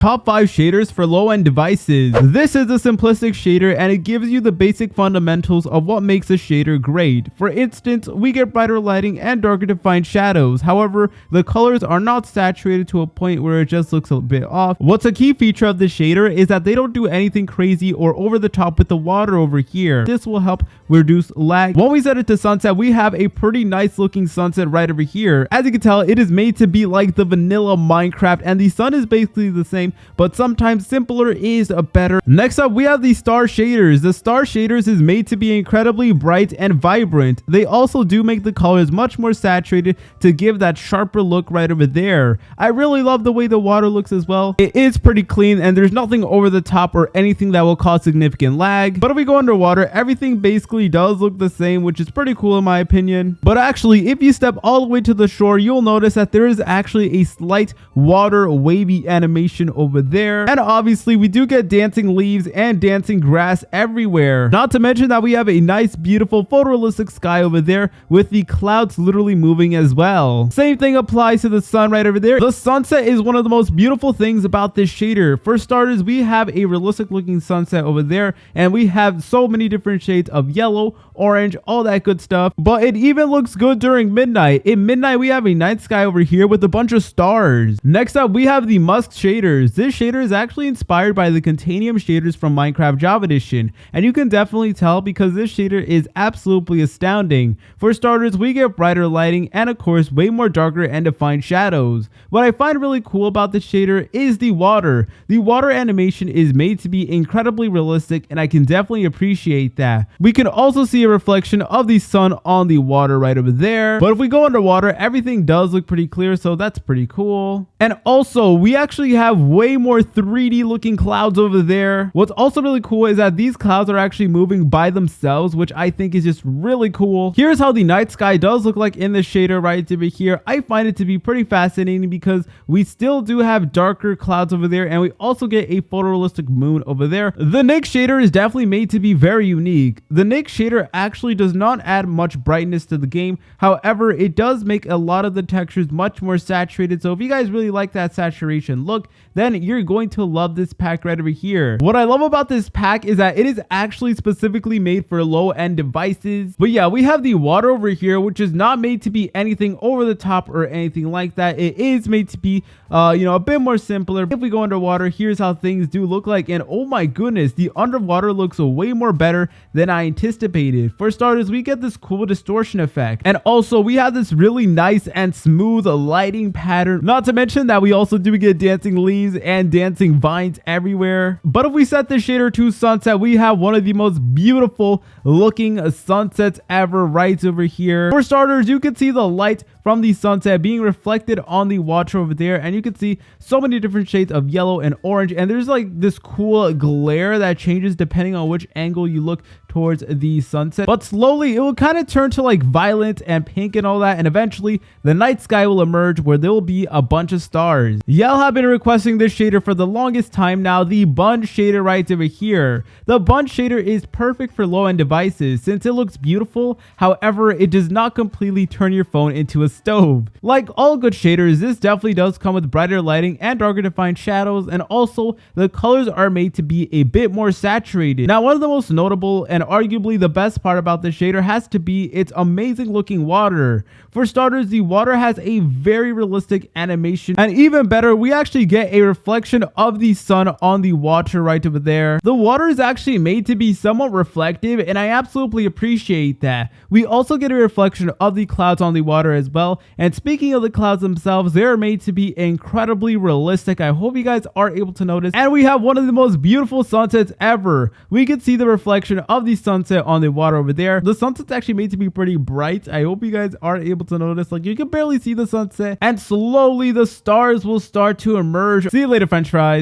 Top 5 shaders for low-end devices. This is a simplistic shader and it gives you the basic fundamentals of what makes a shader great. For instance, we get brighter lighting and darker defined shadows. However, the colors are not saturated to a point where it just looks a bit off. What's a key feature of the shader is that they don't do anything crazy or over the top with the water over here. This will help reduce lag. When we set it to sunset, we have a pretty nice looking sunset right over here. As you can tell, it is made to be like the vanilla Minecraft and the sun is basically the same, but sometimes simpler is better. Next up, we have the star shaders. The star shaders is made to be incredibly bright and vibrant. They also do make the colors much more saturated to give that sharper look right over there. I really love the way the water looks as well. It is pretty clean and there's nothing over the top or anything that will cause significant lag. But if we go underwater, everything basically does look the same, which is pretty cool in my opinion. But actually, if you step all the way to the shore, you'll notice that there is actually a slight water wavy animation over there. And obviously we do get dancing leaves and dancing grass everywhere. Not to mention that we have a nice beautiful photorealistic sky over there with the clouds literally moving as well. Same thing applies to the sun right over there. The sunset is one of the most beautiful things about this shader. For starters, we have a realistic looking sunset over there and we have so many different shades of yellow, orange, all that good stuff. But it even looks good during midnight. In midnight, we have a night sky over here with a bunch of stars. Next up, we have the Musk Shaders. This shader is actually inspired by the Contanium shaders from Minecraft Java Edition, and you can definitely tell because this shader is absolutely astounding. For starters, we get brighter lighting and of course way more darker and defined shadows. What I find really cool about this shader is the water. The water animation is made to be incredibly realistic and I can definitely appreciate that. We can also see a reflection of the sun on the water right over there. But if we go underwater, everything does look pretty clear, so that's pretty cool. And also, we actually have way more 3D looking clouds over there. What's also really cool is that these clouds are actually moving by themselves, which I think is just really cool. Here's how the night sky does look like in the shader right over here. I find it to be pretty fascinating because we still do have darker clouds over there and we also get a photorealistic moon over there. The Nickz Shader is definitely made to be very unique. The Nickz Shader actually does not add much brightness to the game. However, it does make a lot of the textures much more saturated. So if you guys really like that saturation look, then you're going to love this pack right over here. What I love about this pack is that it is actually specifically made for low-end devices. But yeah, we have the water over here, which is not made to be anything over the top or anything like that. It is made to be, a bit more simpler. If we go underwater, here's how things do look like. And oh my goodness, the underwater looks way more better than I anticipated. For starters, we get this cool distortion effect. And also, we have this really nice and smooth lighting pattern. Not to mention that we also do get dancing leaves and dancing vines everywhere. But if we set the shader to sunset, we have one of the most beautiful looking sunsets ever right over here. For starters, you can see the light from the sunset being reflected on the water over there, and you can see so many different shades of yellow and orange, and there's like this cool glare that changes depending on which angle you look towards the sunset. But slowly it will kind of turn to like violet and pink and all that, and eventually the night sky will emerge where there will be a bunch of stars. Y'all have been requesting this shader for the longest time now, the Bun Shader right over here. The Bun Shader is perfect for low-end devices since it looks beautiful. However, it does not completely turn your phone into a stove. Like all good shaders, this definitely does come with brighter lighting and darker defined shadows, and also the colors are made to be a bit more saturated. Now, one of the most notable and arguably the best part about this shader has to be its amazing looking water. For starters, the water has a very realistic animation, and even better, we actually get a reflection of the sun on the water right over there. The water is actually made to be somewhat reflective, and I absolutely appreciate that. We also get a reflection of the clouds on the water as well. And speaking of the clouds themselves, they're made to be incredibly realistic. I hope you guys are able to notice. And we have one of the most beautiful sunsets ever. We can see the reflection of the sunset on the water over there. The sunset's actually made to be pretty bright. I hope you guys are able to notice. Like, you can barely see the sunset, and slowly the stars will start to emerge. See you later, French fries.